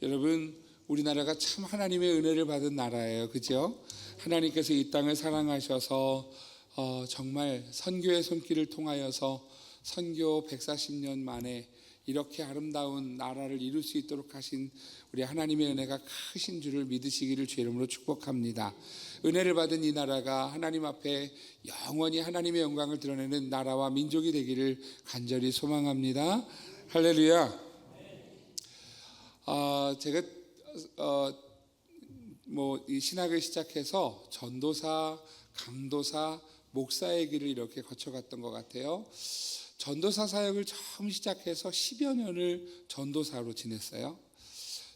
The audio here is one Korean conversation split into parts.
여러분, 우리나라가 참 하나님의 은혜를 받은 나라예요. 그죠? 하나님께서 이 땅을 사랑하셔서 정말 선교의 손길을 통하여서 선교 140년 만에 이렇게 아름다운 나라를 이룰 수 있도록 하신 우리 하나님의 은혜가 크신 줄을 믿으시기를 주의 이름으로 축복합니다. 은혜를 받은 이 나라가 하나님 앞에 영원히 하나님의 영광을 드러내는 나라와 민족이 되기를 간절히 소망합니다. 할렐루야. 제가 이 신학을 시작해서 전도사, 강도사, 목사의 길을 이렇게 거쳐갔던 것 같아요. 전도사 사역을 처음 시작해서 10여 년을 전도사로 지냈어요.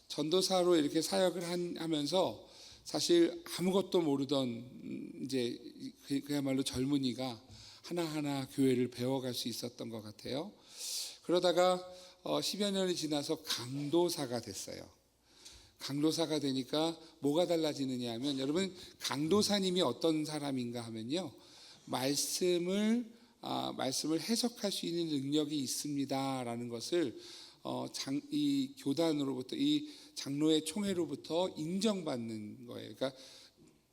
전도사로 이렇게 사역을 하면서 사실 아무것도 모르던 이제 그야말로 젊은이가 하나하나 교회를 배워갈 수 있었던 것 같아요. 그러다가 10여 년이 지나서 강도사가 됐어요. 강도사가 되니까 뭐가 달라지느냐 하면, 여러분, 강도사님이 어떤 사람인가 하면요, 말씀을 해석할 수 있는 능력이 있습니다라는 것을 이 교단으로부터, 이 장로의 총회로부터 인정받는 거예요. 그러니까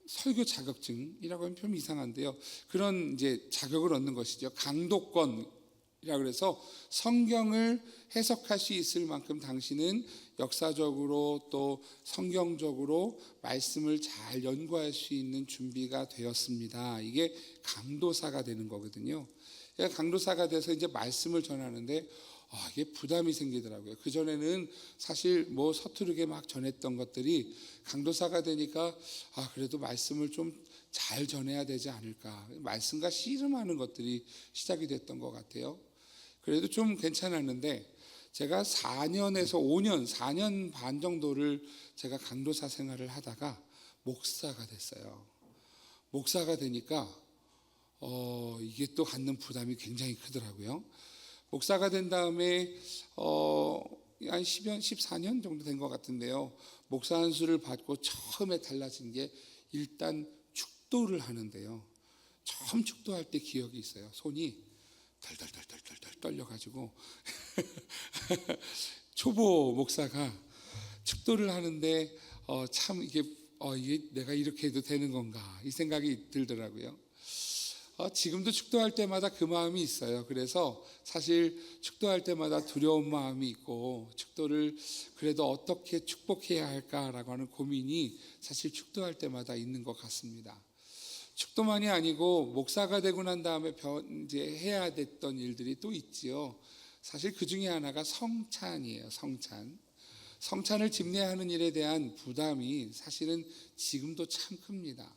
설교 자격증이라고 하면 좀 이상한데요, 그런 이제 자격을 얻는 것이죠. 강도권이라 그래서 성경을 해석할 수 있을 만큼 당신은 역사적으로 또 성경적으로 말씀을 잘 연구할 수 있는 준비가 되었습니다. 이게 강도사가 되는 거거든요. 강도사가 돼서 이제 말씀을 전하는데 이게 부담이 생기더라고요. 그전에는 사실 서투르게 막 전했던 것들이 강도사가 되니까 그래도 말씀을 좀 잘 전해야 되지 않을까, 말씀과 씨름하는 것들이 시작이 됐던 것 같아요. 그래도 좀 괜찮았는데 제가 4년 반 정도를 제가 강도사 생활을 하다가 목사가 됐어요. 목사가 되니까 이게 또 갖는 부담이 굉장히 크더라고요. 목사가 된 다음에 한 14년 정도 된 것 같은데요, 목사 안수를 받고 처음에 달라진 게 일단 축도를 하는데요, 처음 축도할 때 기억이 있어요. 손이 덜덜덜덜덜 떨려가지고 초보 목사가 축도를 하는데 참 이게 내가 이렇게 해도 되는 건가, 이 생각이 들더라고요. 지금도 축도할 때마다 그 마음이 있어요. 그래서 사실 축도할 때마다 두려운 마음이 있고, 축도를 그래도 어떻게 축복해야 할까라고 하는 고민이 사실 축도할 때마다 있는 것 같습니다. 축도만이 아니고 목사가 되고 난 다음에 이제 해야 됐던 일들이 또 있지요. 사실 그 중에 하나가 성찬이에요. 성찬을 집례하는 일에 대한 부담이 사실은 지금도 참 큽니다.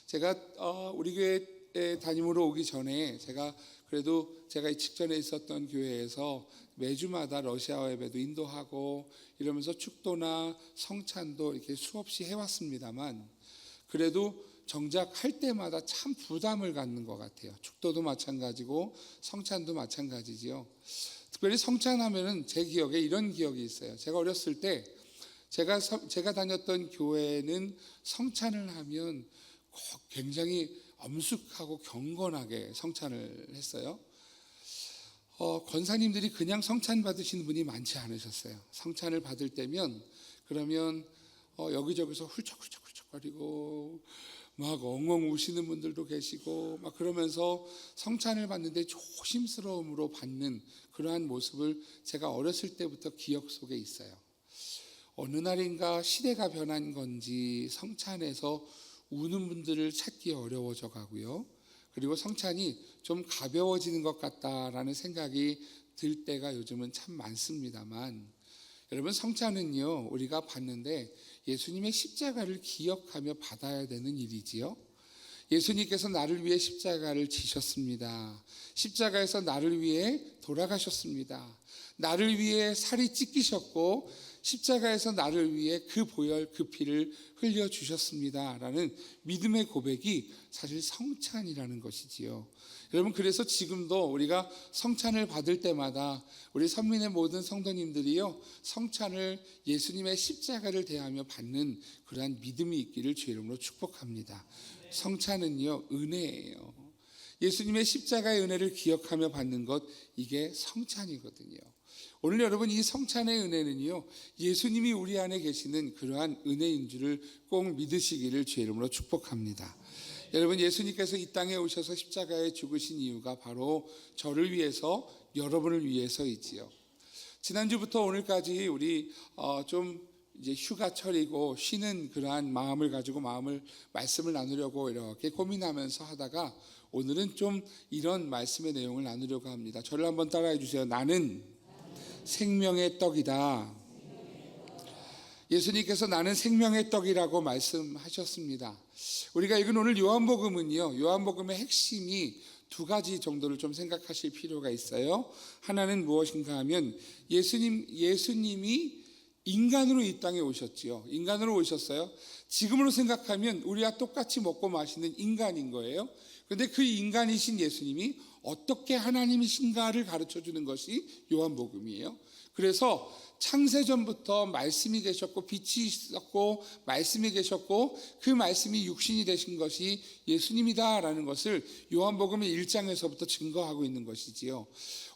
제가 우리 교회 담임으로 오기 전에 제가 이 직전에 있었던 교회에서 매주마다 러시아 예배도 인도하고 이러면서 축도나 성찬도 이렇게 수없이 해왔습니다만, 그래도 정작 할 때마다 참 부담을 갖는 것 같아요. 축도도 마찬가지고 성찬도 마찬가지지요. 특별히 성찬하면은 제 기억에 이런 기억이 있어요. 제가 어렸을 때 제가 다녔던 교회는 성찬을 하면 꼭 굉장히 엄숙하고 경건하게 성찬을 했어요. 권사님들이 그냥 성찬 받으시는 분이 많지 않으셨어요. 성찬을 받을 때면 그러면 여기저기서 훌쩍훌쩍거리고 막 엉엉 우시는 분들도 계시고 막 그러면서 성찬을 받는데 조심스러움으로 받는 그러한 모습을 제가 어렸을 때부터 기억 속에 있어요. 어느 날인가 시대가 변한 건지 성찬에서 우는 분들을 찾기 어려워져 가고요. 그리고 성찬이 좀 가벼워지는 것 같다라는 생각이 들 때가 요즘은 참 많습니다만, 여러분, 성찬은요, 우리가 받는데 예수님의 십자가를 기억하며 받아야 되는 일이지요. 예수님께서 나를 위해 십자가를 지셨습니다. 십자가에서 나를 위해 돌아가셨습니다. 나를 위해 살이 찢기셨고 십자가에서 나를 위해 그 보혈, 그 피를 흘려주셨습니다 라는 믿음의 고백이 사실 성찬이라는 것이지요. 여러분, 그래서 지금도 우리가 성찬을 받을 때마다 우리 선민의 모든 성도님들이요, 성찬을 예수님의 십자가를 대하며 받는 그러한 믿음이 있기를 주의 이름으로 축복합니다. 성찬은요, 은혜예요. 예수님의 십자가의 은혜를 기억하며 받는 것, 이게 성찬이거든요. 오늘 여러분 이 성찬의 은혜는요, 예수님이 우리 안에 계시는 그러한 은혜인 줄을 꼭 믿으시기를 주의 이름으로 축복합니다. 여러분, 예수님께서 이 땅에 오셔서 십자가에 죽으신 이유가 바로 저를 위해서, 여러분을 위해서이지요. 지난주부터 오늘까지 우리 좀 이제 휴가철이고 쉬는 그러한 마음을 가지고 말씀을 나누려고 이렇게 고민하면서 하다가 오늘은 좀 이런 말씀의 내용을 나누려고 합니다. 저를 한번 따라해 주세요. 나는 생명의 떡이다. 예수님께서 나는 생명의 떡이라고 말씀하셨습니다. 우리가 읽은 오늘 요한복음은요, 요한복음의 핵심이 두 가지 정도를 좀 생각하실 필요가 있어요. 하나는 무엇인가 하면 예수님이 인간으로 이 땅에 오셨지요. 인간으로 오셨어요. 지금으로 생각하면 우리와 똑같이 먹고 마시는 인간인 거예요. 그런데 그 인간이신 예수님이 어떻게 하나님이신가를 가르쳐 주는 것이 요한복음이에요. 그래서 창세전부터 말씀이 계셨고 빛이 있었고 말씀이 계셨고 그 말씀이 육신이 되신 것이 예수님이다라는 것을 요한복음의 1장에서부터 증거하고 있는 것이지요.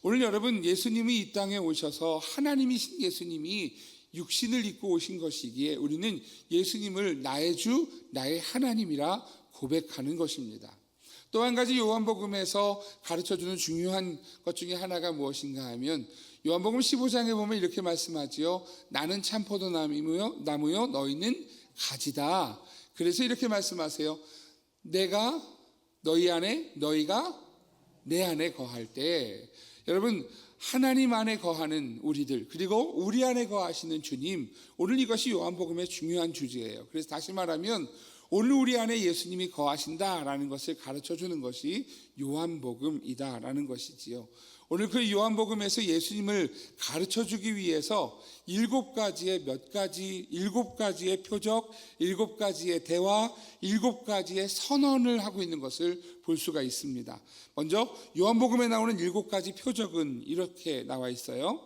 오늘 여러분, 예수님이 이 땅에 오셔서 하나님이신 예수님이 육신을 입고 오신 것이기에 우리는 예수님을 나의 주, 나의 하나님이라 고백하는 것입니다. 또 한 가지 요한복음에서 가르쳐주는 중요한 것 중에 하나가 무엇인가 하면 요한복음 15장에 보면 이렇게 말씀하지요. 나는 참 포도나무요 너희는 가지다. 그래서 이렇게 말씀하세요. 내가 너희 안에, 너희가 내 안에 거할 때, 여러분, 하나님 안에 거하는 우리들, 그리고 우리 안에 거하시는 주님, 오늘 이것이 요한복음의 중요한 주제예요. 그래서 다시 말하면 오늘 우리 안에 예수님이 거하신다라는 것을 가르쳐 주는 것이 요한복음이다라는 것이지요. 오늘 그 요한복음에서 예수님을 가르쳐 주기 위해서 일곱 가지의 표적, 일곱 가지의 대화, 일곱 가지의 선언을 하고 있는 것을 볼 수가 있습니다. 먼저 요한복음에 나오는 일곱 가지 표적은 이렇게 나와 있어요.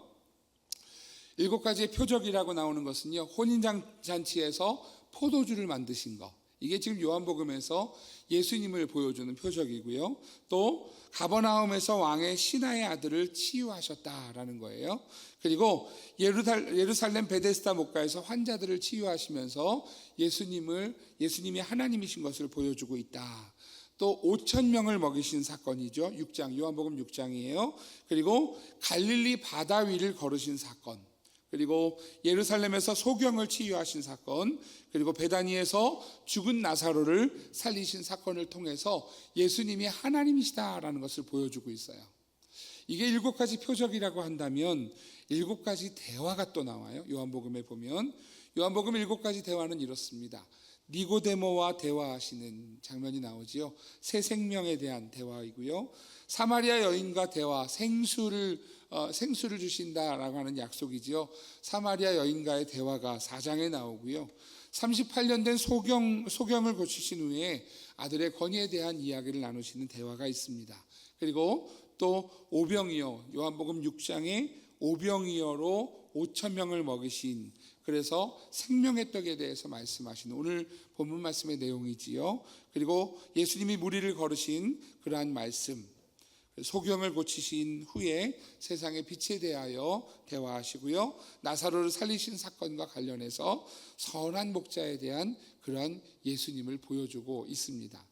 일곱 가지의 표적이라고 나오는 것은요, 혼인잔치에서 포도주를 만드신 것, 이게 지금 요한복음에서 예수님을 보여주는 표적이고요. 또 가버나움에서 왕의 신하의 아들을 치유하셨다라는 거예요. 그리고 예루살렘 베데스다 목가에서 환자들을 치유하시면서 예수님이 하나님이신 것을 보여주고 있다. 또 5,000명을 먹이신 사건이죠. 6장, 요한복음 6장이에요. 그리고 갈릴리 바다 위를 걸으신 사건, 그리고 예루살렘에서 소경을 치유하신 사건, 그리고 베다니에서 죽은 나사로를 살리신 사건을 통해서 예수님이 하나님이시다라는 것을 보여주고 있어요. 이게 일곱 가지 표적이라고 한다면 일곱 가지 대화가 또 나와요. 요한복음에 보면 요한복음 일곱 가지 대화는 이렇습니다. 니고데모와 대화하시는 장면이 나오지요. 새 생명에 대한 대화이고요. 사마리아 여인과 대화, 생수를 주신다라고 하는 약속이지요. 사마리아 여인과의 대화가 4장에 나오고요. 38년 된 소경을 고치신 후에 아들의 권위에 대한 이야기를 나누시는 대화가 있습니다. 그리고 또 오병이어, 요한복음 6장에 오병이어로 5,000명을 먹이신, 그래서 생명의 떡에 대해서 말씀하시는 오늘 본문 말씀의 내용이지요. 그리고 예수님이 무리를 걸으신 그러한 말씀, 소경을 고치신 후에 세상의 빛에 대하여 대화하시고요. 나사로를 살리신 사건과 관련해서 선한 목자에 대한 그러한 예수님을 보여주고 있습니다.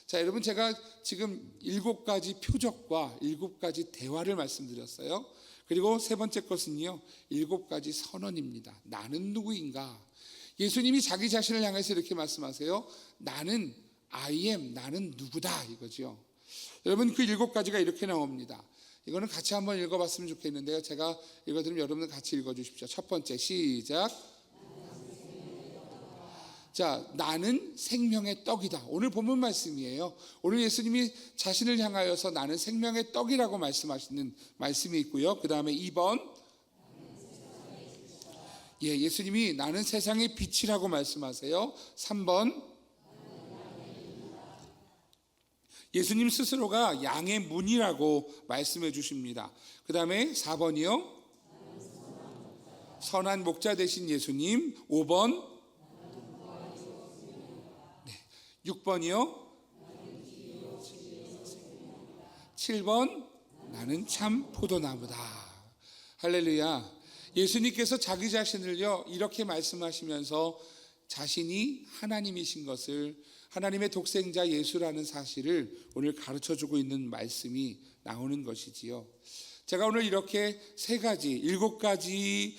자, 여러분, 제가 지금 일곱 가지 표적과 일곱 가지 대화를 말씀드렸어요. 그리고 세 번째 것은요, 일곱 가지 선언입니다. 나는 누구인가? 예수님이 자기 자신을 향해서 이렇게 말씀하세요. 나는 I am, 나는 누구다, 이거죠. 여러분, 그 일곱 가지가 이렇게 나옵니다. 이거는 같이 한번 읽어봤으면 좋겠는데요. 제가 읽어드리면 여러분들 같이 읽어주십시오. 첫 번째, 시작. 자, 나는 생명의 떡이다. 오늘 본문 말씀이에요. 오늘 예수님이 자신을 향하여서 나는 생명의 떡이라고 말씀하시는 말씀이 있고요. 그 다음에 2번, 예수님이 나는 세상의 빛이라고 말씀하세요. 3번, 예수님 스스로가 양의 문이라고 말씀해 주십니다. 그 다음에 4번이요, 선한 목자 되신 예수님. 5번, 6번이요, 7번, 나는 참 포도나무다. 할렐루야. 예수님께서 자기 자신을요 이렇게 말씀하시면서 자신이 하나님이신 것을, 하나님의 독생자 예수라는 사실을 오늘 가르쳐주고 있는 말씀이 나오는 것이지요. 제가 오늘 이렇게 일곱 가지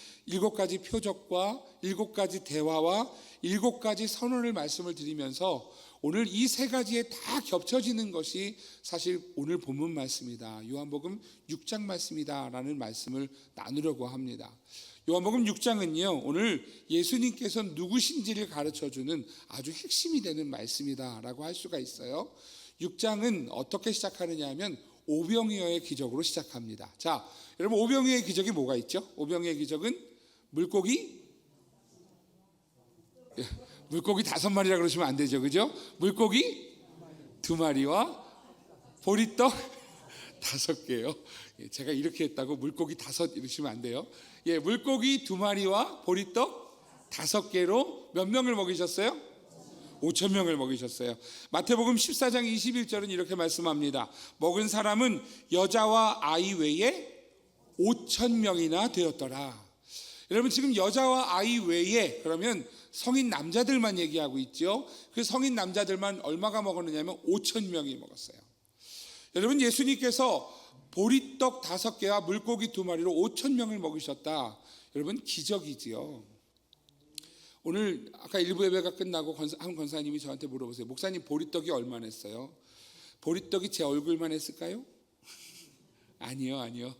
표적과 7가지 대화와 7가지 선언을 말씀을 드리면서 오늘 이 3가지에 다 겹쳐지는 것이 사실 오늘 본문 말씀이다, 요한복음 6장 말씀이다 라는 말씀을 나누려고 합니다. 요한복음 6장은요 오늘 예수님께서 누구신지를 가르쳐주는 아주 핵심이 되는 말씀이다 라고 할 수가 있어요. 6장은 어떻게 시작하느냐 하면 오병이어의 기적으로 시작합니다. 자, 여러분 오병이어의 기적이 뭐가 있죠? 오병이어의 기적은 물고기 5마리라 그러시면 안 되죠, 그죠? 물고기 2마리와 보리떡 5개요. 제가 이렇게 했다고 물고기 5 이러시면 안 돼요. 물고기 2마리와 보리떡 5개로 몇 명을 먹이셨어요? 5,000명을 먹이셨어요. 마태복음 14장 21절은 이렇게 말씀합니다. 먹은 사람은 여자와 아이 외에 5,000명이나 되었더라. 여러분 지금 여자와 아이 외에 그러면 성인 남자들만 얘기하고 있죠. 그 성인 남자들만 얼마가 먹었느냐면 5,000명이 먹었어요. 여러분 예수님께서 보리떡 5개와 물고기 2마리로 5,000명을 먹이셨다. 여러분 기적이지요. 오늘 아까 일부 예배가 끝나고 한 권사님이 저한테 물어보세요. 목사님 보리떡이 얼마나 했어요? 보리떡이 제 얼굴만 했을까요? 아니요.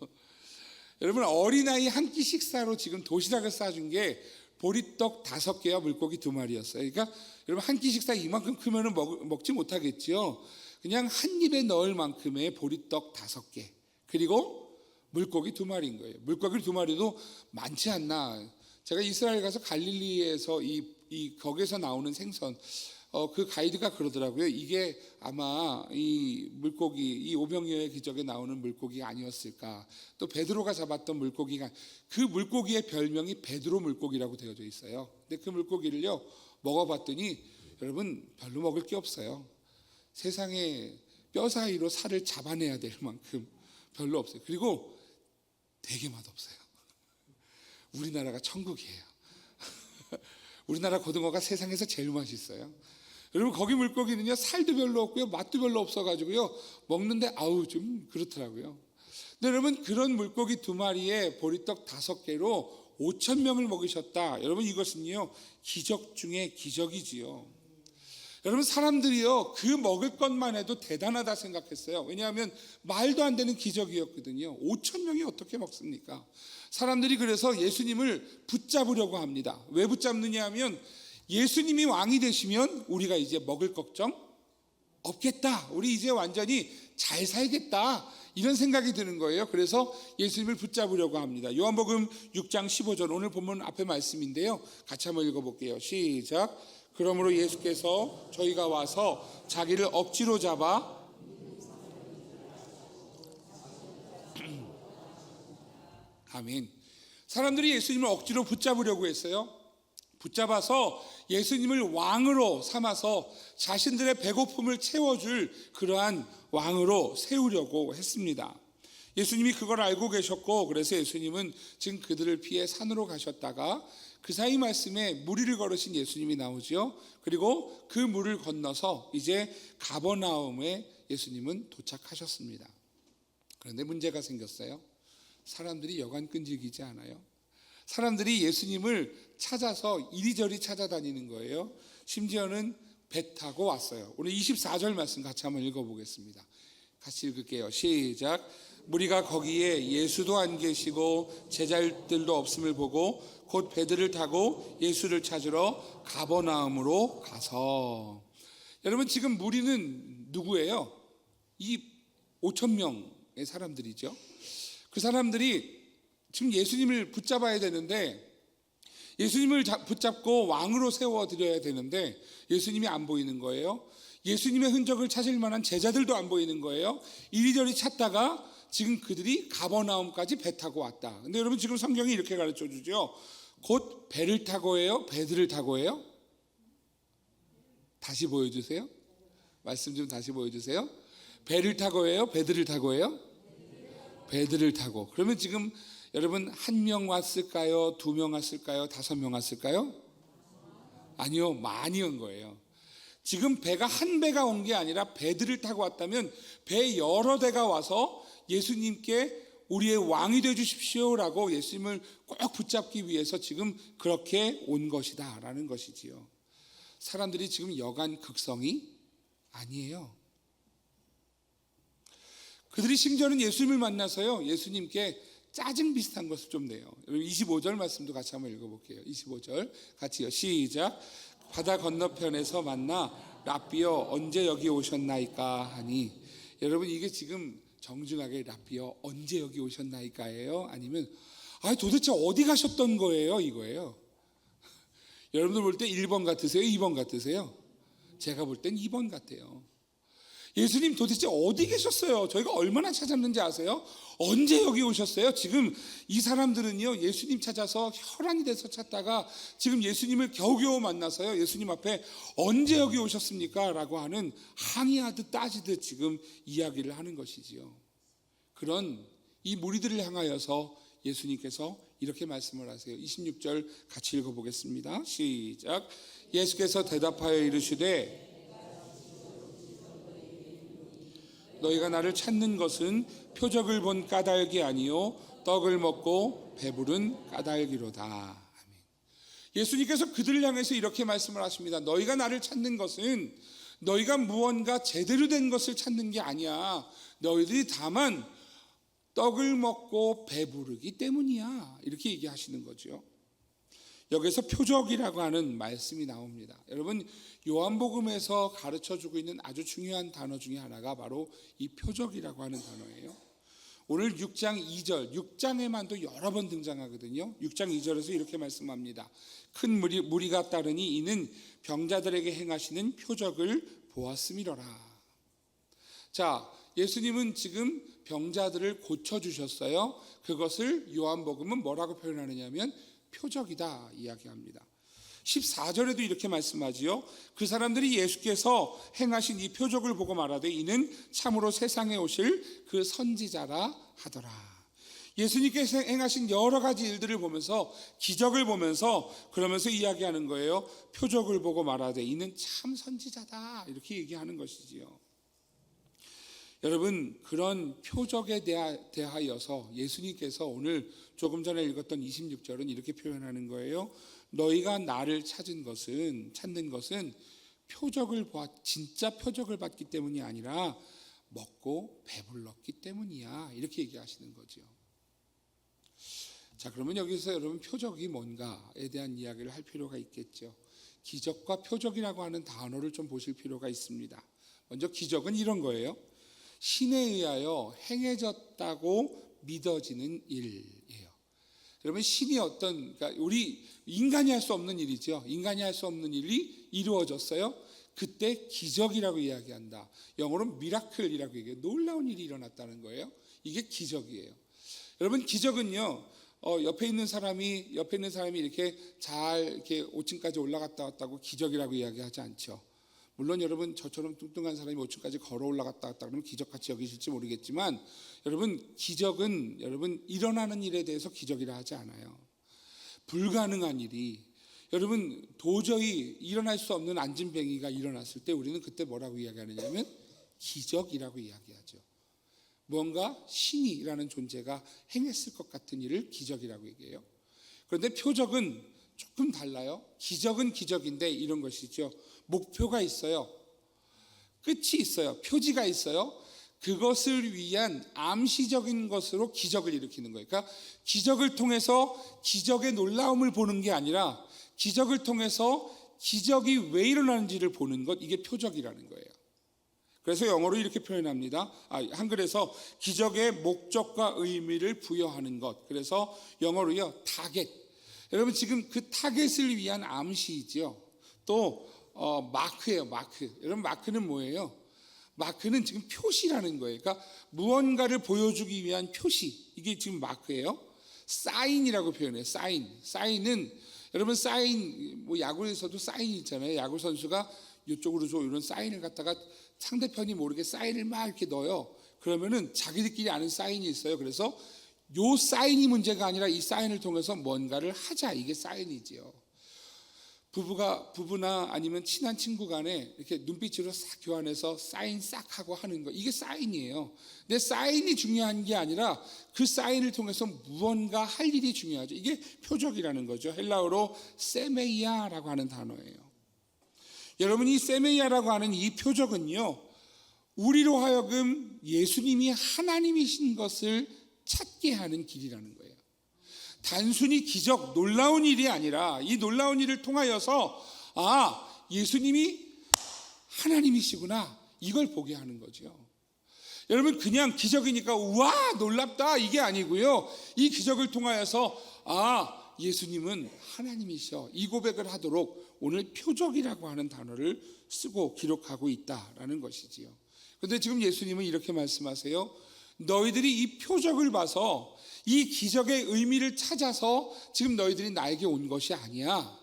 여러분 어린아이 한 끼 식사로 지금 도시락을 싸준 게 보리떡 5개와 물고기 2마리였어요. 그러니까 여러분 한 끼 식사 이만큼 크면 먹지 못하겠죠. 그냥 한 입에 넣을 만큼의 보리떡 5개 그리고 물고기 2마리인 거예요. 물고기 2마리도 많지 않나. 제가 이스라엘 가서 갈릴리에서 거기서 나오는 생선, 그 가이드가 그러더라고요. 이게 아마 이 물고기, 이 오병이어의 기적에 나오는 물고기가 아니었을까. 또 베드로가 잡았던 물고기가, 그 물고기의 별명이 베드로 물고기라고 되어져 있어요. 근데 그 물고기를요 먹어봤더니 여러분 별로 먹을 게 없어요. 세상에 뼈 사이로 살을 잡아내야 될 만큼 별로 없어요. 그리고 되게 맛없어요. 우리나라가 천국이에요. 우리나라 고등어가 세상에서 제일 맛있어요. 여러분 거기 물고기는요 살도 별로 없고요 맛도 별로 없어가지고요 먹는데 좀 그렇더라고요. 근데 여러분 그런 물고기 2마리에 보리떡 5개로 5,000명을 먹이셨다. 여러분 이것은요 기적 중에 기적이지요. 여러분 사람들이요 그 먹을 것만 해도 대단하다 생각했어요. 왜냐하면 말도 안 되는 기적이었거든요. 5,000명이 어떻게 먹습니까? 사람들이 그래서 예수님을 붙잡으려고 합니다. 왜 붙잡느냐 하면 예수님이 왕이 되시면 우리가 이제 먹을 걱정 없겠다. 우리 이제 완전히 잘 살겠다. 이런 생각이 드는 거예요. 그래서 예수님을 붙잡으려고 합니다. 요한복음 6장 15절 오늘 본문 앞에 말씀인데요. 같이 한번 읽어볼게요. 시작. 그러므로 예수께서 저희가 와서 자기를 억지로 잡아 아멘. 사람들이 예수님을 억지로 붙잡으려고 했어요. 붙잡아서 예수님을 왕으로 삼아서 자신들의 배고픔을 채워줄 그러한 왕으로 세우려고 했습니다. 예수님이 그걸 알고 계셨고 그래서 예수님은 지금 그들을 피해 산으로 가셨다가 그 사이 말씀에 무리를 걸으신 예수님이 나오죠. 그리고 그 물을 건너서 이제 가버나움에 예수님은 도착하셨습니다. 그런데 문제가 생겼어요. 사람들이 여간 끈질기지 않아요. 사람들이 예수님을 찾아서 이리저리 찾아다니는 거예요. 심지어는 배 타고 왔어요. 오늘 24절 말씀 같이 한번 읽어보겠습니다. 같이 읽을게요. 시작. 무리가 거기에 예수도 안 계시고 제자들도 없음을 보고 곧 배들을 타고 예수를 찾으러 가버나움으로 가서. 여러분 지금 무리는 누구예요? 이 5,000명의 사람들이죠. 그 사람들이 지금 예수님을 붙잡아야 되는데 예수님을 붙잡고 왕으로 세워드려야 되는데 예수님이 안 보이는 거예요. 예수님의 흔적을 찾을 만한 제자들도 안 보이는 거예요. 이리저리 찾다가 지금 그들이 가버나움까지 배 타고 왔다. 근데 여러분 지금 성경이 이렇게 가르쳐 주죠. 곧 배를 타고 해요? 배들을 타고 해요? 다시 보여주세요. 말씀 좀 다시 보여주세요. 배를 타고 해요? 배들을 타고 해요? 배들을 타고. 그러면 지금 여러분, 한 명 왔을까요? 두 명 왔을까요? 다섯 명 왔을까요? 아니요, 많이 온 거예요. 지금 배가 한 배가 온 게 아니라 배들을 타고 왔다면 배 여러 대가 와서 예수님께 우리의 왕이 되어 주십시오라고 예수님을 꼭 붙잡기 위해서 지금 그렇게 온 것이다 라는 것이지요. 사람들이 지금 여간 극성이 아니에요. 그들이 심지어는 예수님을 만나서요, 예수님께 짜증 비슷한 것을 좀 내요. 여러분 25절 말씀도 같이 한번 읽어볼게요. 25절 같이요. 시작. 바다 건너편에서 만나 랍비여 언제 여기 오셨나이까 하니, 여러분 이게 지금 정중하게 랍비여 언제 여기 오셨나이까예요? 아니면 도대체 어디 가셨던 거예요? 이거예요. 여러분들 볼 때 1번 같으세요? 2번 같으세요? 제가 볼 땐 2번 같아요. 예수님 도대체 어디 계셨어요? 저희가 얼마나 찾았는지 아세요? 언제 여기 오셨어요? 지금 이 사람들은요, 예수님 찾아서 혈안이 돼서 찾다가 지금 예수님을 겨우겨우 만나서요, 예수님 앞에 언제 여기 오셨습니까? 라고 하는 항의하듯 따지듯 지금 이야기를 하는 것이지요. 그런 이 무리들을 향하여서 예수님께서 이렇게 말씀을 하세요. 26절 같이 읽어보겠습니다. 시작. 예수께서 대답하여 이르시되 너희가 나를 찾는 것은 표적을 본 까닭이 아니요 떡을 먹고 배부른 까닭이로다. 아멘. 예수님께서 그들을 향해서 이렇게 말씀을 하십니다. 너희가 나를 찾는 것은 너희가 무언가 제대로 된 것을 찾는 게 아니야. 너희들이 다만 떡을 먹고 배부르기 때문이야. 이렇게 얘기하시는 거죠. 여기서 표적이라고 하는 말씀이 나옵니다. 여러분, 요한복음에서 가르쳐주고 있는 아주 중요한 단어 중에 하나가 바로 이 표적이라고 하는 단어예요. 오늘 6장 2절, 6장에만도 여러 번 등장하거든요. 6장 2절에서 이렇게 말씀합니다. 큰 무리가 따르니 이는 병자들에게 행하시는 표적을 보았음이로라. 자, 예수님은 지금 병자들을 고쳐주셨어요. 그것을 요한복음은 뭐라고 표현하느냐면 표적이다 이야기합니다. 14절에도 이렇게 말씀하지요. 그 사람들이 예수께서 행하신 이 표적을 보고 말하되 이는 참으로 세상에 오실 그 선지자라 하더라. 예수님께서 행하신 여러 가지 일들을 보면서, 기적을 보면서, 그러면서 이야기하는 거예요. 표적을 보고 말하되 이는 참 선지자다 이렇게 얘기하는 것이지요. 여러분, 그런 표적에 대하여서 예수님께서 오늘 조금 전에 읽었던 26절은 이렇게 표현하는 거예요. 너희가 나를 찾는 것은 진짜 표적을 받기 때문이 아니라 먹고 배불렀기 때문이야. 이렇게 얘기하시는 거죠. 자, 그러면 여기서 여러분 표적이 뭔가에 대한 이야기를 할 필요가 있겠죠. 기적과 표적이라고 하는 단어를 좀 보실 필요가 있습니다. 먼저 기적은 이런 거예요. 신에 의하여 행해졌다고 믿어지는 일이에요. 여러분, 신이 그러니까 우리 인간이 할 수 없는 일이죠. 인간이 할 수 없는 일이 이루어졌어요. 그때 기적이라고 이야기한다. 영어로 미라클이라고 얘기해요. 놀라운 일이 일어났다는 거예요. 이게 기적이에요. 여러분, 기적은요, 옆에 있는 사람이 이렇게 잘 이렇게 5층까지 올라갔다 왔다고 기적이라고 이야기하지 않죠. 물론 여러분, 저처럼 뚱뚱한 사람이 5층까지 걸어 올라갔다 왔다 그러면 기적같이 여기실지 모르겠지만, 여러분, 기적은 여러분 일어나는 일에 대해서 기적이라 하지 않아요. 불가능한 일이, 여러분 도저히 일어날 수 없는 안진뱅이가 일어났을 때 우리는 그때 뭐라고 이야기하느냐면 기적이라고 이야기하죠. 뭔가 신이라는 존재가 행했을 것 같은 일을 기적이라고 얘기해요. 그런데 표적은 조금 달라요. 기적은 기적인데 이런 것이죠. 목표가 있어요. 끝이 있어요. 표지가 있어요. 그것을 위한 암시적인 것으로 기적을 일으키는 거예요. 그러니까 기적을 통해서 기적의 놀라움을 보는 게 아니라 기적을 통해서 기적이 왜 일어나는지를 보는 것, 이게 표적이라는 거예요. 그래서 영어로 이렇게 표현합니다. 한글에서 기적의 목적과 의미를 부여하는 것. 그래서 영어로요, 타겟. 여러분, 지금 그 타겟을 위한 암시이죠. 또 마크예요, 마크. 여러분, 마크는 뭐예요? 마크는 지금 표시라는 거예요. 그러니까 무언가를 보여주기 위한 표시. 이게 지금 마크예요. 사인이라고 표현해요. 사인은 여러분, 사인, 뭐 야구에서도 사인이 있잖아요. 야구 선수가 이쪽으로 줘, 이런 사인을 갖다가 상대편이 모르게 사인을 막 이렇게 넣어요. 그러면은 자기들끼리 아는 사인이 있어요. 그래서 요 사인이 문제가 아니라 이 사인을 통해서 뭔가를 하자, 이게 사인이지요. 부부나 아니면 친한 친구 간에 이렇게 눈빛으로 싹 교환해서 사인 싹 하고 하는 거, 이게 사인이에요. 근데 사인이 중요한 게 아니라 그 사인을 통해서 무언가 할 일이 중요하죠. 이게 표적이라는 거죠. 헬라어로 세메이아라고 하는 단어예요. 여러분, 이 세메이아라고 하는 이 표적은요, 우리로 하여금 예수님이 하나님이신 것을 찾게 하는 길이라는 거예요. 단순히 기적, 놀라운 일이 아니라 이 놀라운 일을 통하여서 예수님이 하나님이시구나, 이걸 보게 하는 거죠. 여러분, 그냥 기적이니까 우와 놀랍다, 이게 아니고요, 이 기적을 통하여서 예수님은 하나님이셔, 이 고백을 하도록 오늘 표적이라고 하는 단어를 쓰고 기록하고 있다라는 것이지요. 그런데 지금 예수님은 이렇게 말씀하세요. 너희들이 이 표적을 봐서 이 기적의 의미를 찾아서 지금 너희들이 나에게 온 것이 아니야.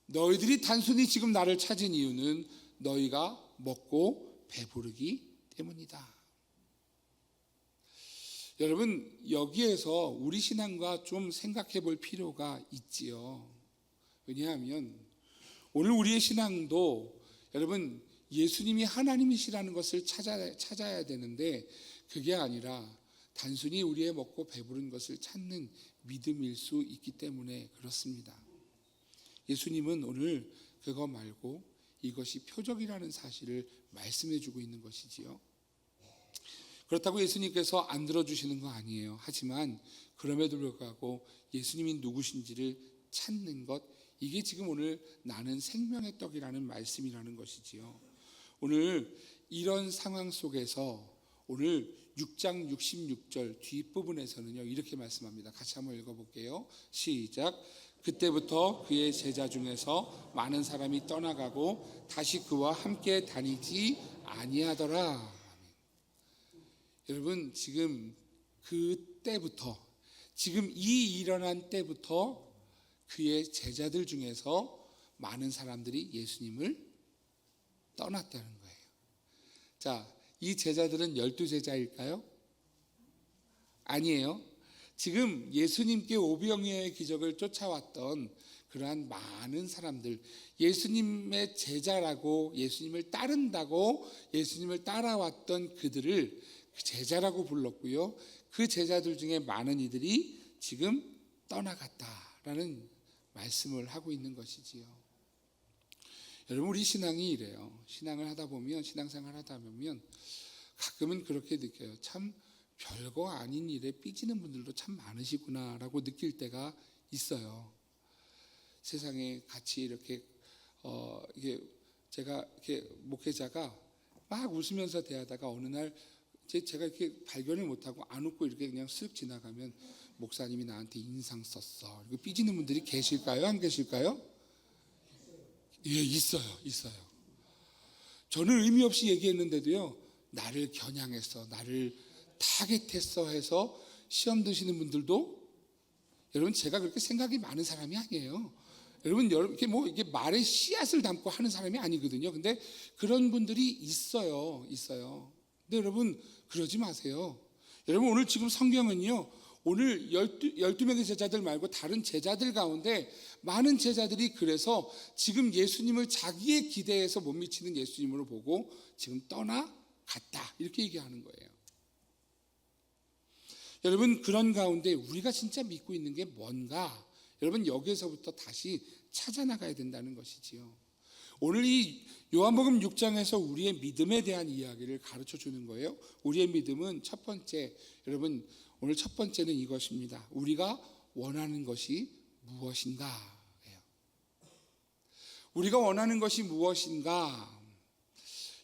너희들이 단순히 지금 나를 찾은 이유는 너희가 먹고 배부르기 때문이다. 여러분, 여기에서 우리 신앙과 좀 생각해 볼 필요가 있지요. 왜냐하면 오늘 우리의 신앙도 여러분, 예수님이 하나님이시라는 것을 찾아야 되는데, 그게 아니라 단순히 우리의 먹고 배부른 것을 찾는 믿음일 수 있기 때문에 그렇습니다. 예수님은 오늘 그거 말고 이것이 표적이라는 사실을 말씀해 주고 있는 것이지요. 그렇다고 예수님께서 안 들어주시는 거 아니에요. 하지만 그럼에도 불구하고 예수님이 누구신지를 찾는 것, 이게 지금 오늘 나는 생명의 떡이라는 말씀이라는 것이지요. 오늘 이런 상황 속에서 오늘 6장 66절 뒷부분에서는요, 이렇게 말씀합니다. 같이 한번 읽어볼게요. 시작. 그때부터 그의 제자 중에서 많은 사람이 떠나가고 다시 그와 함께 다니지 아니하더라. 여러분, 지금 그때부터, 지금 이 일어난 때부터 그의 제자들 중에서 많은 사람들이 예수님을 떠났다는 거예요. 자, 이 제자들은 12제자일까요? 아니에요. 지금 예수님께 오병이어의 기적을 쫓아왔던 그러한 많은 사람들, 예수님의 제자라고, 예수님을 따른다고 예수님을 따라왔던 그들을 제자라고 불렀고요, 그 제자들 중에 많은 이들이 지금 떠나갔다라는 말씀을 하고 있는 것이지요. 여러분, 우리 신앙이 이래요. 신앙을 하다 보면, 신앙생활 하다 보면 가끔은 그렇게 느껴요. 참 별거 아닌 일에 삐지는 분들도 참 많으시구나라고 느낄 때가 있어요. 세상에 같이 이렇게 이게 제가 이렇게 목회자가 막 웃으면서 대하다가 어느 날 제가 이렇게 발견을 못하고 안 웃고 이렇게 그냥 쓱 지나가면 목사님이 나한테 인상 썼어. 이거 삐지는 분들이 계실까요? 안 계실까요? 예, 있어요. 저는 의미 없이 얘기했는데도요, 나를 겨냥했어, 나를 타겟했어 해서 시험 드시는 분들도, 여러분, 제가 그렇게 생각이 많은 사람이 아니에요. 여러분, 이게 말에 씨앗을 담고 하는 사람이 아니거든요. 근데 그런 분들이 있어요. 근데 여러분, 그러지 마세요. 여러분, 오늘 지금 성경은요, 오늘 12명의 제자들 말고 다른 제자들 가운데 많은 제자들이 그래서 지금 예수님을 자기의 기대에서 못 미치는 예수님으로 보고 지금 떠나갔다, 이렇게 얘기하는 거예요. 여러분, 그런 가운데 우리가 진짜 믿고 있는 게 뭔가, 여러분, 여기에서부터 다시 찾아나가야 된다는 것이지요. 오늘 이 요한복음 6장에서 우리의 믿음에 대한 이야기를 가르쳐 주는 거예요. 우리의 믿음은 첫 번째, 여러분, 오늘 첫 번째는 이것입니다. 우리가 원하는 것이 무엇인가? 우리가 원하는 것이 무엇인가?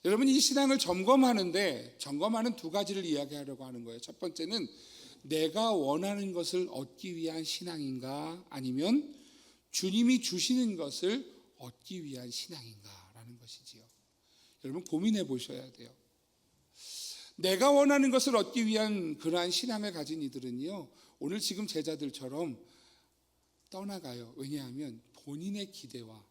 여러분, 이 신앙을 점검하는 두 가지를 이야기하려고 하는 거예요. 첫 번째는 내가 원하는 것을 얻기 위한 신앙인가, 아니면 주님이 주시는 것을 얻기 위한 신앙인가라는 것이지요. 여러분, 고민해 보셔야 돼요. 내가 원하는 것을 얻기 위한 그러한 신앙을 가진 이들은요, 오늘 지금 제자들처럼 떠나가요. 왜냐하면 본인의 기대와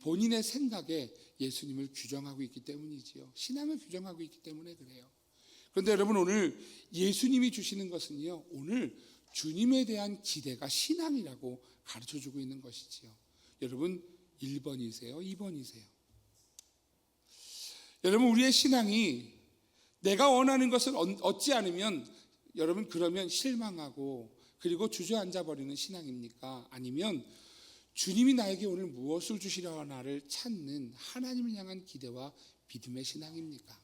본인의 생각에 예수님을 규정하고 있기 때문이지요. 신앙을 규정하고 있기 때문에 그래요. 그런데 여러분, 오늘 예수님이 주시는 것은요, 오늘 주님에 대한 기대가 신앙이라고 가르쳐주고 있는 것이지요. 여러분, 1번이세요? 2번이세요? 여러분, 우리의 신앙이 내가 원하는 것을 얻지 않으면 여러분, 그러면 실망하고 그리고 주저앉아 버리는 신앙입니까? 아니면 주님이 나에게 오늘 무엇을 주시려 하나를 찾는 하나님을 향한 기대와 믿음의 신앙입니까?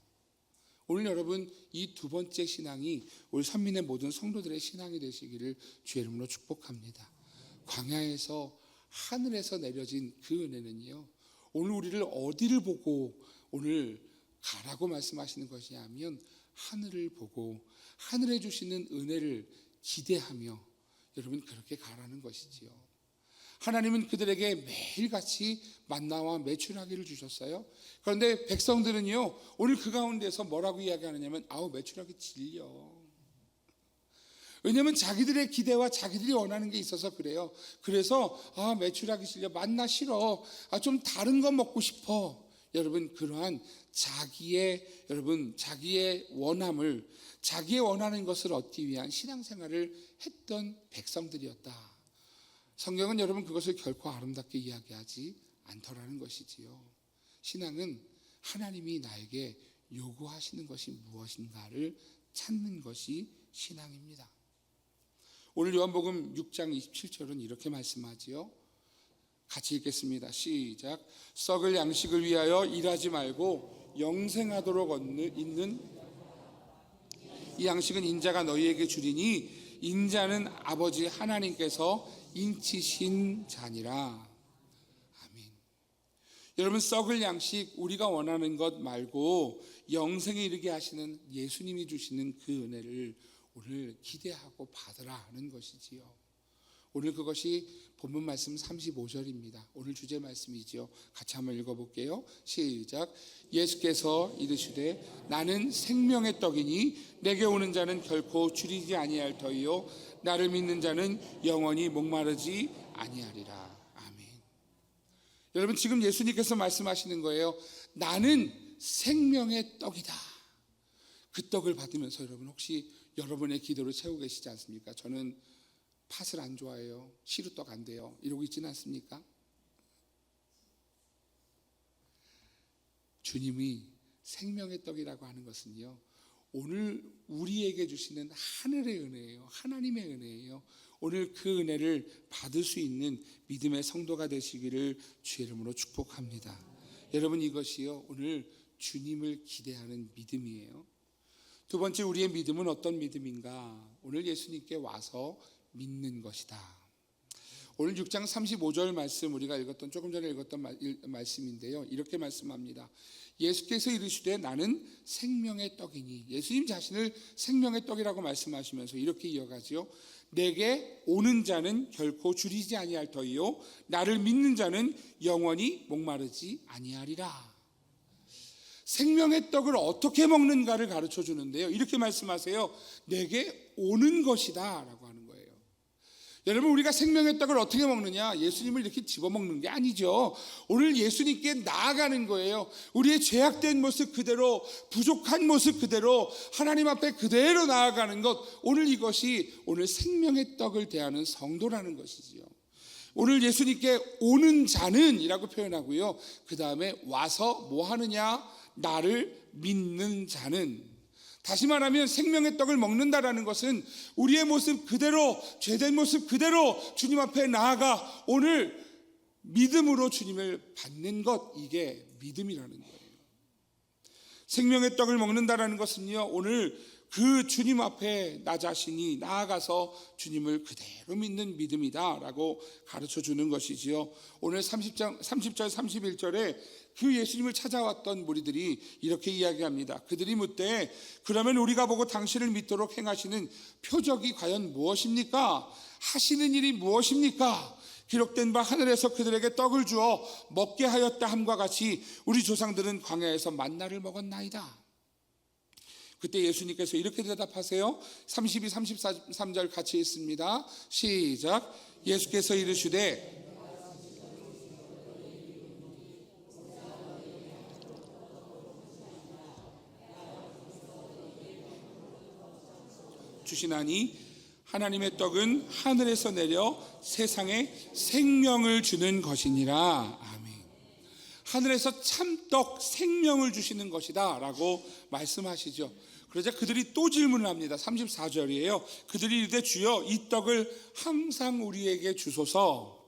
오늘 여러분, 이 두 번째 신앙이 우리 선민의 모든 성도들의 신앙이 되시기를 주의 이름으로 축복합니다. 광야에서 하늘에서 내려진 그 은혜는요, 오늘 우리를 어디를 보고 오늘 가라고 말씀하시는 것이냐면 하늘을 보고 하늘에 주시는 은혜를 기대하며 여러분 그렇게 가라는 것이지요. 하나님은 그들에게 매일같이 만나와 메추라기를 주셨어요. 그런데 백성들은요, 오늘 그 가운데서 뭐라고 이야기하느냐면 메추라기 질려. 왜냐하면 자기들의 기대와 자기들이 원하는 게 있어서 그래요. 그래서 메추라기 질려, 만나 싫어, 좀 다른 거 먹고 싶어. 여러분, 그러한 자기의 원함을, 자기의 원하는 것을 얻기 위한 신앙생활을 했던 백성들이었다. 성경은 여러분 그것을 결코 아름답게 이야기하지 않더라는 것이지요. 신앙은 하나님이 나에게 요구하시는 것이 무엇인가를 찾는 것이 신앙입니다. 오늘 요한복음 6장 27절은 이렇게 말씀하지요. 같이 읽겠습니다. 시작. 썩을 양식을 위하여 일하지 말고 영생하도록 있는 이 양식은 인자가 너희에게 주리니 인자는 아버지 하나님께서 인치신 자니라. 아멘. 여러분, 썩을 양식, 우리가 원하는 것 말고 영생에 이르게 하시는 예수님이 주시는 그 은혜를 오늘 기대하고 받으라 하는 것이지요. 오늘 그것이 본문 말씀 35절입니다. 오늘 주제 말씀이지요. 같이 한번 읽어볼게요. 시작. 예수께서 이르시되 나는 생명의 떡이니 내게 오는 자는 결코 줄이지 아니할 터이요 나를 믿는 자는 영원히 목마르지 아니하리라. 아멘. 여러분, 지금 예수님께서 말씀하시는 거예요. 나는 생명의 떡이다. 그 떡을 받으면서 여러분, 혹시 여러분의 기도를 채우고 계시지 않습니까? 저는 팥을 안 좋아해요. 시루떡 안 돼요. 이러고 있지는 않습니까? 주님이 생명의 떡이라고 하는 것은요, 오늘 우리에게 주시는 하늘의 은혜예요. 하나님의 은혜예요. 오늘 그 은혜를 받을 수 있는 믿음의 성도가 되시기를 주의 이름으로 축복합니다. 여러분, 이것이요, 오늘 주님을 기대하는 믿음이에요. 두 번째, 우리의 믿음은 어떤 믿음인가? 오늘 예수님께 와서 믿는 것이다. 오늘 6장 35절 말씀, 우리가 읽었던, 조금 전에 읽었던 말씀인데요, 이렇게 말씀합니다. 예수께서 이르시되 나는 생명의 떡이니. 예수님 자신을 생명의 떡이라고 말씀하시면서 이렇게 이어가지요. 내게 오는 자는 결코 줄이지 아니할 터이요 나를 믿는 자는 영원히 목마르지 아니하리라. 생명의 떡을 어떻게 먹는가를 가르쳐 주는데요, 이렇게 말씀하세요. 내게 오는 것이다 라고 하는 거예요. 여러분, 우리가 생명의 떡을 어떻게 먹느냐? 예수님을 이렇게 집어먹는 게 아니죠. 오늘 예수님께 나아가는 거예요. 우리의 죄악된 모습 그대로, 부족한 모습 그대로 하나님 앞에 그대로 나아가는 것, 오늘 이것이 오늘 생명의 떡을 대하는 성도라는 것이지요. 오늘 예수님께 오는 자는 이라고 표현하고요, 그 다음에 와서 뭐 하느냐? 나를 믿는 자는. 다시 말하면 생명의 떡을 먹는다라는 것은 우리의 모습 그대로, 죄된 모습 그대로 주님 앞에 나아가 오늘 믿음으로 주님을 받는 것, 이게 믿음이라는 거예요. 생명의 떡을 먹는다라는 것은요, 오늘 그 주님 앞에 나 자신이 나아가서 주님을 그대로 믿는 믿음이다라고 가르쳐 주는 것이지요. 오늘 30절 31절에 그 예수님을 찾아왔던 무리들이 이렇게 이야기합니다. 그들이 묻되 그러면 우리가 보고 당신을 믿도록 행하시는 표적이 과연 무엇입니까? 하시는 일이 무엇입니까? 기록된 바 하늘에서 그들에게 떡을 주어 먹게 하였다 함과 같이 우리 조상들은 광야에서 만나를 먹었나이다. 그때 예수님께서 이렇게 대답하세요. 32, 33절 같이 읽습니다. 시작. 예수께서 이르시되 주시나니 하나님의 떡은 하늘에서 내려 세상에 생명을 주는 것이니라. 아멘. 하늘에서 참떡 생명을 주시는 것이다 라고 말씀하시죠. 그러자 그들이 또 질문을 합니다. 34절이에요. 그들이 이르되 주여 이 떡을 항상 우리에게 주소서.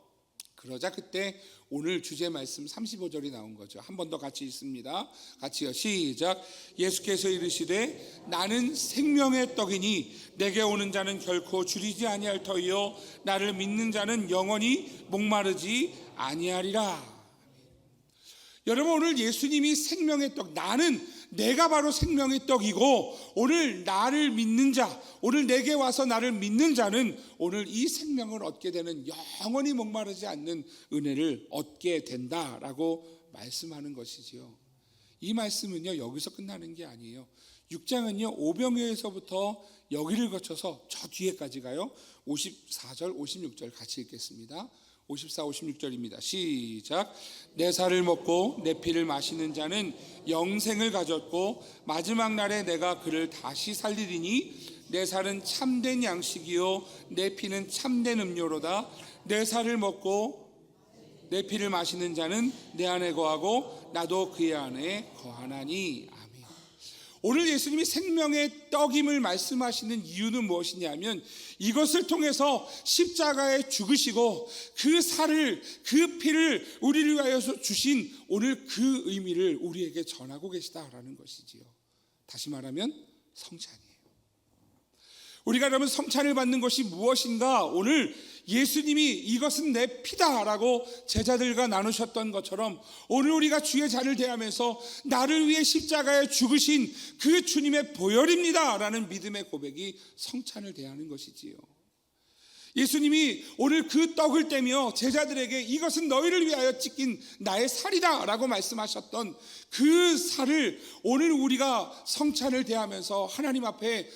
그러자 그때 오늘 주제 말씀 35절이 나온 거죠. 한 번 더 같이 읽습니다. 같이요. 시작. 예수께서 이르시되 나는 생명의 떡이니 내게 오는 자는 결코 줄이지 아니할 터이요 나를 믿는 자는 영원히 목마르지 아니하리라. 여러분, 오늘 예수님이 생명의 떡, 내가 바로 생명의 떡이고 오늘 나를 믿는 자, 오늘 내게 와서 나를 믿는 자는 오늘 이 생명을 얻게 되는 영원히 목마르지 않는 은혜를 얻게 된다라고 말씀하는 것이지요. 이 말씀은요 여기서 끝나는 게 아니에요. 6장은요 오병이어에서부터 여기를 거쳐서 저 뒤에까지 가요. 54절 56절 같이 읽겠습니다. 54, 56절입니다. 시작. 내 살을 먹고 내 피를 마시는 자는 영생을 가졌고 마지막 날에 내가 그를 다시 살리리니 내 살은 참된 양식이요 내 피는 참된 음료로다. 내 살을 먹고 내 피를 마시는 자는 내 안에 거하고 나도 그의 안에 거하나니. 아멘. 오늘 예수님이 생명의 떡임을 말씀하시는 이유는 무엇이냐면 이것을 통해서 십자가에 죽으시고 그 살을 그 피를 우리를 위하여 주신 오늘 그 의미를 우리에게 전하고 계시다라는 것이지요. 다시 말하면 성찬이에요. 우리가 그러면 성찬을 받는 것이 무엇인가? 오늘 예수님이 이것은 내 피다라고 제자들과 나누셨던 것처럼 오늘 우리가 주의 잔을 대하면서 나를 위해 십자가에 죽으신 그 주님의 보혈입니다 라는 믿음의 고백이 성찬을 대하는 것이지요. 예수님이 오늘 그 떡을 떼며 제자들에게 이것은 너희를 위하여 찢긴 나의 살이다 라고 말씀하셨던 그 살을 오늘 우리가 성찬을 대하면서 하나님 앞에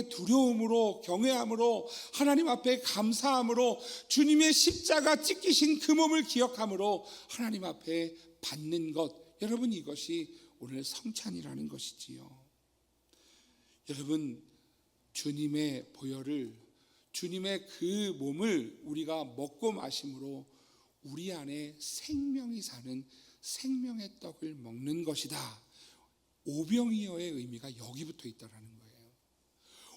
두려움으로 경외함으로 하나님 앞에 감사함으로 주님의 십자가 찢기신 그 몸을 기억함으로 하나님 앞에 받는 것, 여러분 이것이 오늘 성찬이라는 것이지요. 여러분 주님의 보혈을, 주님의 그 몸을 우리가 먹고 마심으로 우리 안에 생명이 사는 생명의 떡을 먹는 것이다. 오병이어의 의미가 여기부터 있다라는 거예요.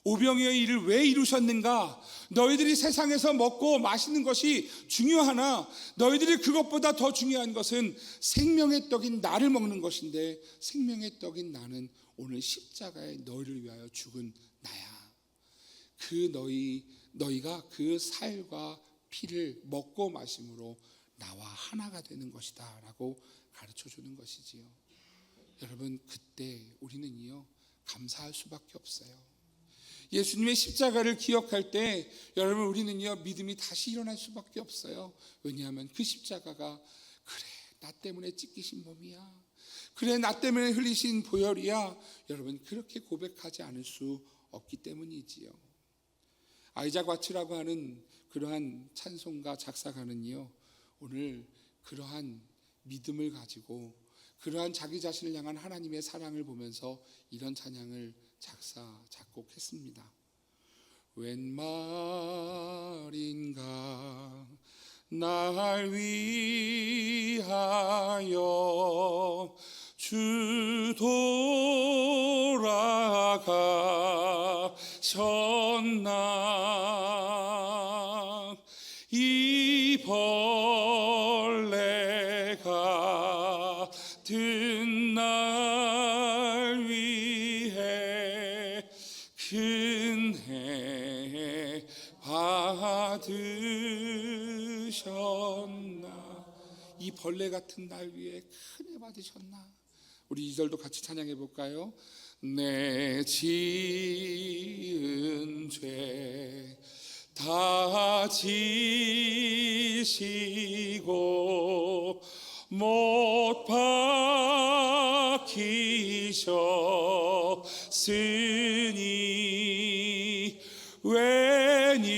오병이어의 일을 왜 이루셨는가? 너희들이 세상에서 먹고 마시는 것이 중요하나 너희들이 그것보다 더 중요한 것은 생명의 떡인 나를 먹는 것인데 생명의 떡인 나는 오늘 십자가에 너희를 위하여 죽은 나야. 너희가 그 살과 피를 먹고 마심으로 나와 하나가 되는 것이다 라고 가르쳐 주는 것이지요. 여러분 그때 우리는요 감사할 수밖에 없어요. 예수님의 십자가를 기억할 때 여러분 우리는요 믿음이 다시 일어날 수밖에 없어요. 왜냐하면 그 십자가가 그래 나 때문에 찢기신 몸이야, 그래 나 때문에 흘리신 보혈이야, 여러분 그렇게 고백하지 않을 수 없기 때문이지요. 아이작 와츠라고 하는 그러한 찬송가 작사가는요 오늘 그러한 믿음을 가지고 그러한 자기 자신을 향한 하나님의 사랑을 보면서 이런 찬양을 작곡했습니다. 웬 말인가 날 위하여 주 돌아가셨나. 이 벌레가 든 날 위해 큰해 받으셨나. 이 벌레 같은 날 위해 큰해 받으셨나. 우리 2절도 같이 찬양해 볼까요? 내 지은 죄 다 지시고 못 박히셨으니 웬일인가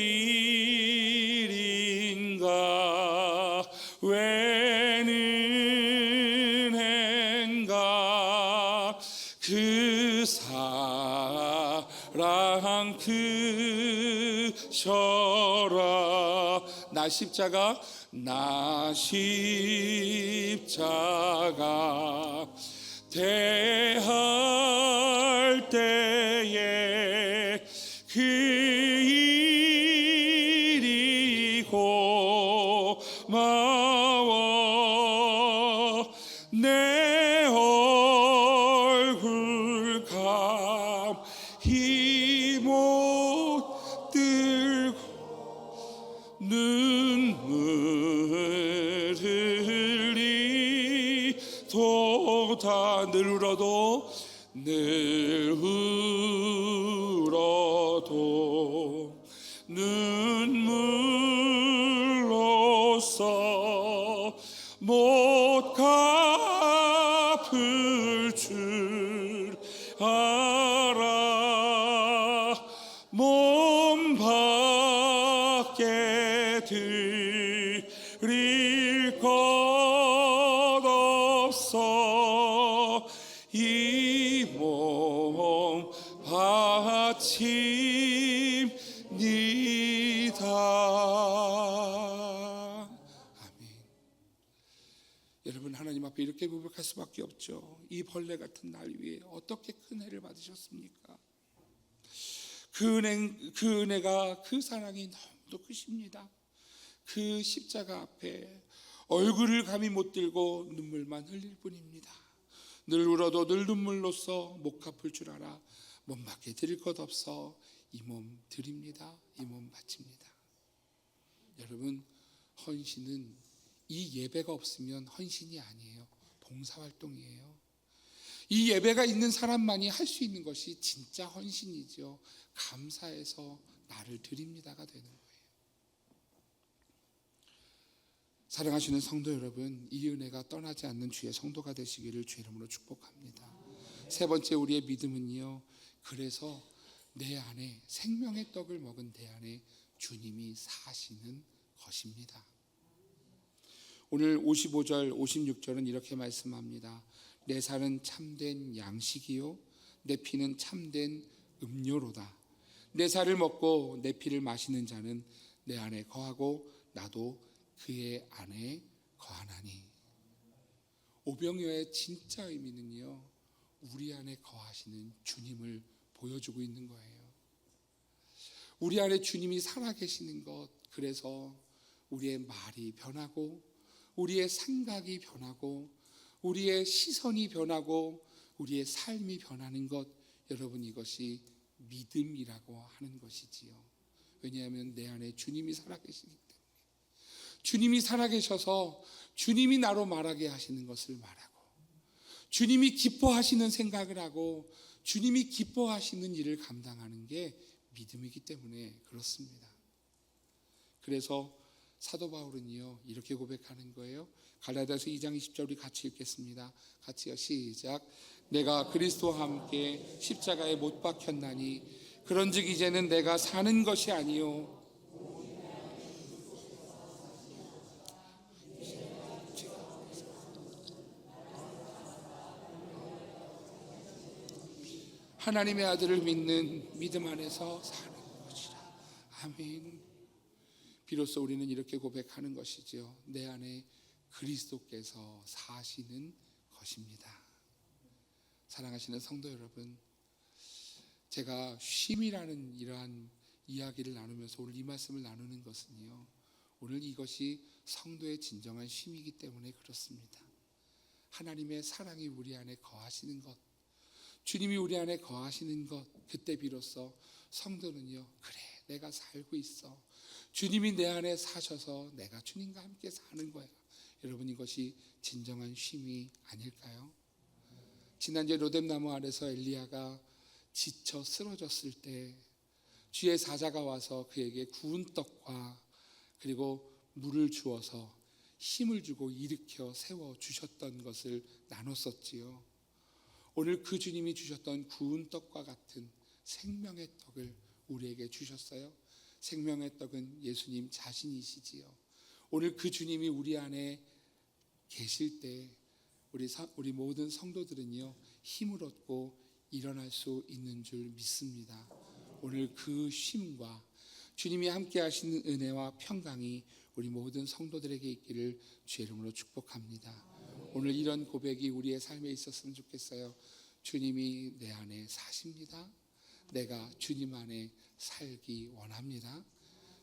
웬 은혜인가 그 사랑 그 져라. 나 십자가 나 십자가 대할 때에 그 일이 고마워. 내 얼굴 감히 못 들고 눈물 흘리도다. 늘 울어도 늘 울어도 눈물로써 못 갚을 줄 알아. 몸 밖에 드릴 것 없어. 이 몸 바칩니다. 아멘. 여러분, 하나님 앞에 이렇게 고백할 수밖에 없죠. 이 벌레 같은 날 위에 어떻게 큰 은혜를 받으셨습니까? 그 은혜가, 그 사랑이 너무도 크십니다. 그 십자가 앞에 얼굴을 감히 못 들고 눈물만 흘릴 뿐입니다. 늘 울어도 늘 눈물로써 못 갚을 줄 알아. 몸 밖에 드릴 것 없어. 이 몸 드립니다. 이 몸 바칩니다. 여러분, 헌신은 이 예배가 없으면 헌신이 아니에요. 봉사활동이에요. 이 예배가 있는 사람만이 할 수 있는 것이 진짜 헌신이죠. 감사해서 나를 드립니다가 되는 거예요. 사랑하시는 성도 여러분, 이 은혜가 떠나지 않는 주의 성도가 되시기를 주의 이름으로 축복합니다. 세 번째, 우리의 믿음은요, 그래서 내 안에 생명의 떡을 먹은 내 안에 주님이 사시는 것입니다. 오늘 55절 56절은 이렇게 말씀합니다. 내 살은 참된 양식이요 내 피는 참된 음료로다. 내 살을 먹고 내 피를 마시는 자는 내 안에 거하고 나도 그의 안에 거하나니. 오병이어의 진짜 의미는요, 우리 안에 거하시는 주님을 보여주고 있는 거예요. 우리 안에 주님이 살아계시는 것, 그래서 우리의 말이 변하고 우리의 생각이 변하고 우리의 시선이 변하고 우리의 삶이 변하는 것, 여러분, 이것이 믿음이라고 하는 것이지요. 왜냐하면 내 안에 주님이 살아계시기 때문에. 주님이 살아계셔서 주님이 나로 말하게 하시는 것을 말하고, 주님이 기뻐하시는 생각을 하고, 주님이 기뻐하시는 일을 감당하는 게 믿음이기 때문에 그렇습니다. 그래서 사도 바울은요, 이렇게 고백하는 거예요. 갈라디아서 2장 20절 우리 같이 읽겠습니다. 같이요, 시작. 내가 그리스도와 함께 십자가에 못 박혔나니 그런즉 이제는 내가 사는 것이 아니요 하나님의 아들을 믿는 믿음 안에서 사는 것이라. 아멘. 비로소 우리는 이렇게 고백하는 것이죠. 내 안에 그리스도께서 사시는 것입니다. 사랑하시는 성도 여러분, 제가 쉼이라는 이러한 이야기를 나누면서 오늘 이 말씀을 나누는 것은요, 오늘 이것이 성도의 진정한 쉼이기 때문에 그렇습니다. 하나님의 사랑이 우리 안에 거하시는 것, 주님이 우리 안에 거하시는 것, 그때 비로소 성도는요, 그래, 내가 살고 있어. 주님이 내 안에 사셔서 내가 주님과 함께 사는 거야. 여러분, 이것이 진정한 쉼이 아닐까요? 지난주에 로뎀나무 아래서 엘리야가 지쳐 쓰러졌을 때 주의 사자가 와서 그에게 구운 떡과 그리고 물을 주어서 힘을 주고 일으켜 세워 주셨던 것을 나눴었지요. 오늘 그 주님이 주셨던 구운 떡과 같은 생명의 떡을 우리에게 주셨어요. 생명의 떡은 예수님 자신이시지요. 오늘 그 주님이 우리 안에 계실 때 우리 모든 성도들은요, 힘을 얻고 일어날 수 있는 줄 믿습니다. 오늘 그 쉼과 주님이 함께 하시는 은혜와 평강이 우리 모든 성도들에게 있기를 주의 이름으로 축복합니다. 오늘 이런 고백이 우리의 삶에 있었으면 좋겠어요. 주님이 내 안에 사십니다. 내가 주님 안에 살기 원합니다.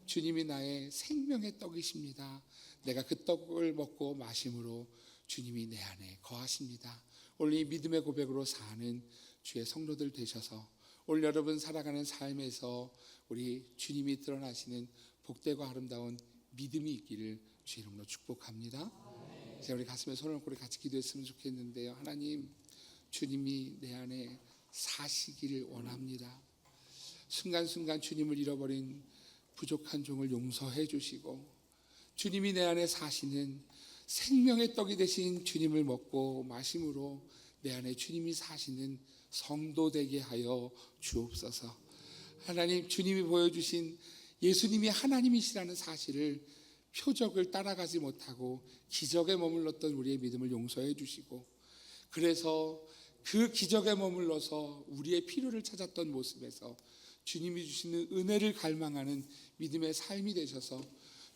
주님이 나의 생명의 떡이십니다. 내가 그 떡을 먹고 마심으로 주님이 내 안에 거하십니다. 오늘 이 믿음의 고백으로 사는 주의 성도들 되셔서 오늘 여러분 살아가는 삶에서 우리 주님이 드러나시는 복되고 아름다운 믿음이 있기를 주의 이름으로 축복합니다. 이제 우리 가슴에 손을 얹고 우리 같이 기도했으면 좋겠는데요. 하나님, 주님이 내 안에 사시기를 원합니다. 순간순간 주님을 잃어버린 부족한 종을 용서해 주시고 주님이 내 안에 사시는 생명의 떡이 되신 주님을 먹고 마심으로 내 안에 주님이 사시는 성도 되게 하여 주옵소서. 하나님, 주님이 보여주신 예수님이 하나님이시라는 사실을 표적을 따라가지 못하고 기적에 머물렀던 우리의 믿음을 용서해 주시고, 그래서 그 기적에 머물러서 우리의 필요를 찾았던 모습에서 주님이 주시는 은혜를 갈망하는 믿음의 삶이 되셔서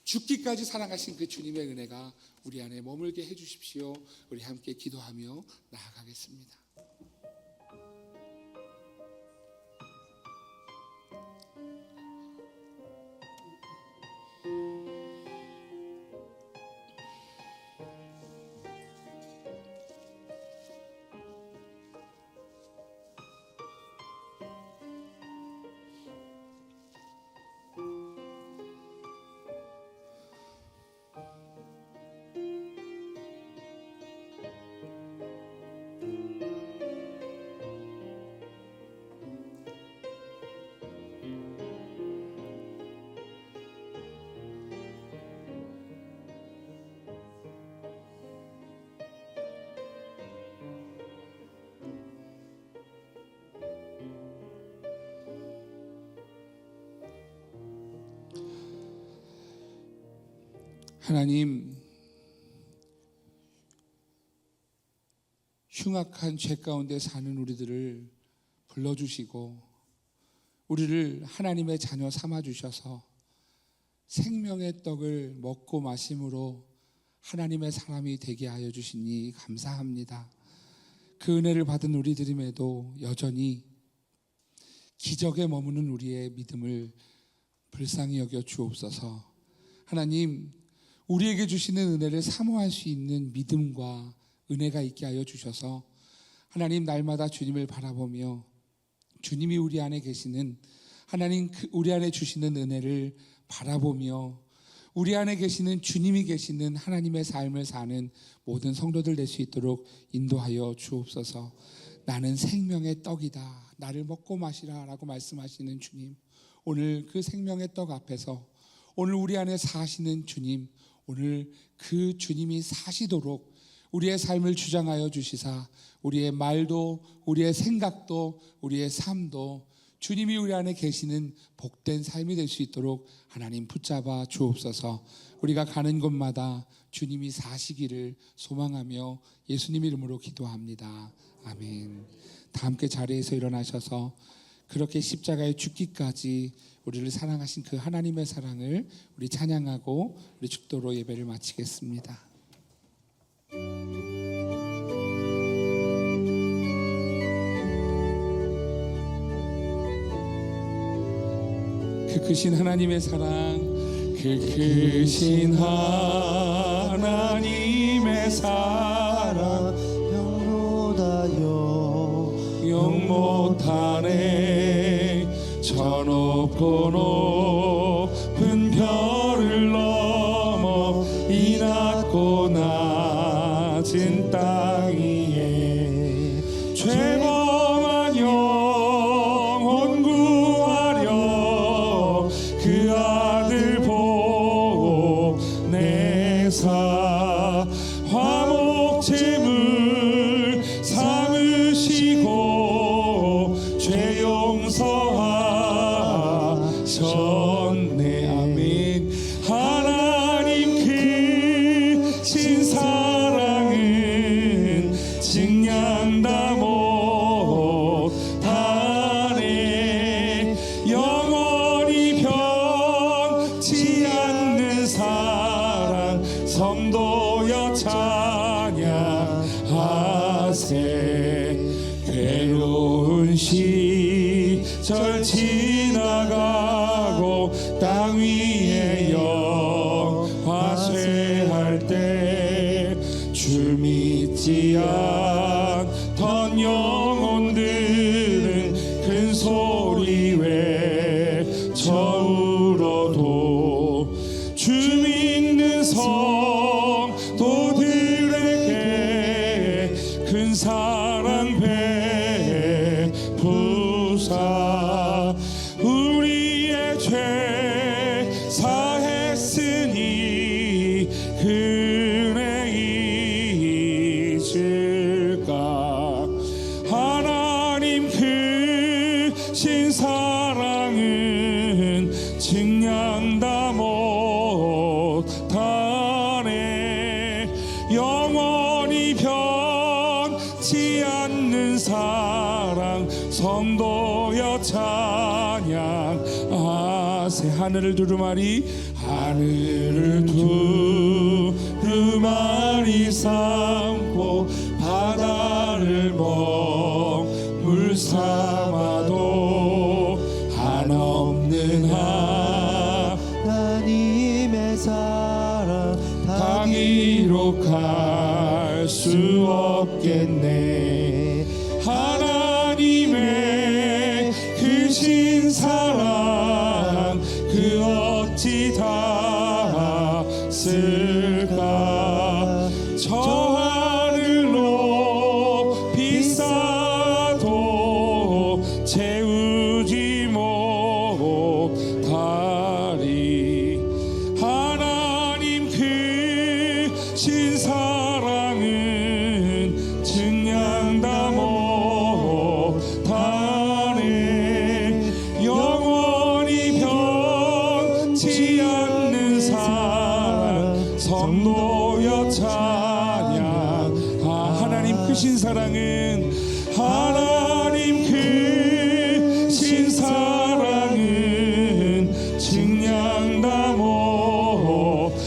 죽기까지 사랑하신 그 주님의 은혜가 우리 안에 머물게 해 주십시오. 우리 함께 기도하며 나아가겠습니다. 하나님, 흉악한 죄 가운데 사는 우리들을 불러주시고 우리를 하나님의 자녀 삼아주셔서 생명의 떡을 먹고 마심으로 하나님의 사람이 되게 하여 주시니 감사합니다. 그 은혜를 받은 우리들임에도 여전히 기적에 머무는 우리의 믿음을 불쌍히 여겨 주옵소서. 하나님, 우리에게 주시는 은혜를 사모할 수 있는 믿음과 은혜가 있게 하여 주셔서 하나님, 날마다 주님을 바라보며 주님이 우리 안에 계시는 하나님, 우리 안에 주시는 은혜를 바라보며 우리 안에 계시는 주님이 계시는 하나님의 삶을 사는 모든 성도들 될 수 있도록 인도하여 주옵소서. 나는 생명의 떡이다, 나를 먹고 마시라 라고 말씀하시는 주님, 오늘 그 생명의 떡 앞에서 오늘 우리 안에 사시는 주님, 오늘 그 주님이 사시도록 우리의 삶을 주장하여 주시사 우리의 말도 우리의 생각도 우리의 삶도 주님이 우리 안에 계시는 복된 삶이 될 수 있도록 하나님 붙잡아 주옵소서. 우리가 가는 곳마다 주님이 사시기를 소망하며 예수님 이름으로 기도합니다. 아멘. 다 함께 자리에서 일어나셔서 그렇게 십자가에 죽기까지 우리를 사랑하신 그 하나님의 사랑을 우리 찬양하고 우리 축도로 예배를 마치겠습니다. 그 크신 하나님의 사랑, 그 크신 하나님의 사랑 영 못하네. 저 높고 높은 별을 넘어 이 낮고 낮은 땅 위에 죄범한 영혼 구하려 그 아들 보내사 화목제물 삼으시고 죄 용서하셨네. 아멘. 하나님 크신 사랑은 하세. 괴로운 시절 지나가고 땅 위에 영화쇠할 때 주 믿지 않던 영혼들은 큰 소리 외쳐 울어도 주 믿는 성도들에게 큰 사랑 베푸사 우리의 죄 사했으니 그네 잊을까. 하나님 크신 사랑은 증량다 못하네. 영원히 변치 않는 사랑 성도여 찬양하세. 하늘을 두루마리 삼고 바다를 먹물 삼아도 한없는 하나님의 사랑 다 기록할 수 없겠네. 하나님의 크신 사랑 그 어찌 다 쓸까. 저 하늘 높이 쌓아도 채우지 못하리. 하나님 크신 사랑은 증량다 못하네. 영원히 변치 않는 사랑 성도여 찬양. 하나님 크신 사랑은 하나님 크신 사랑은 증량다 못하네.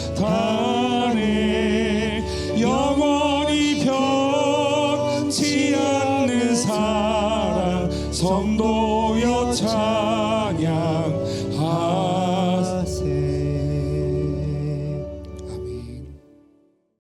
영원히 변치 않는 사랑 성도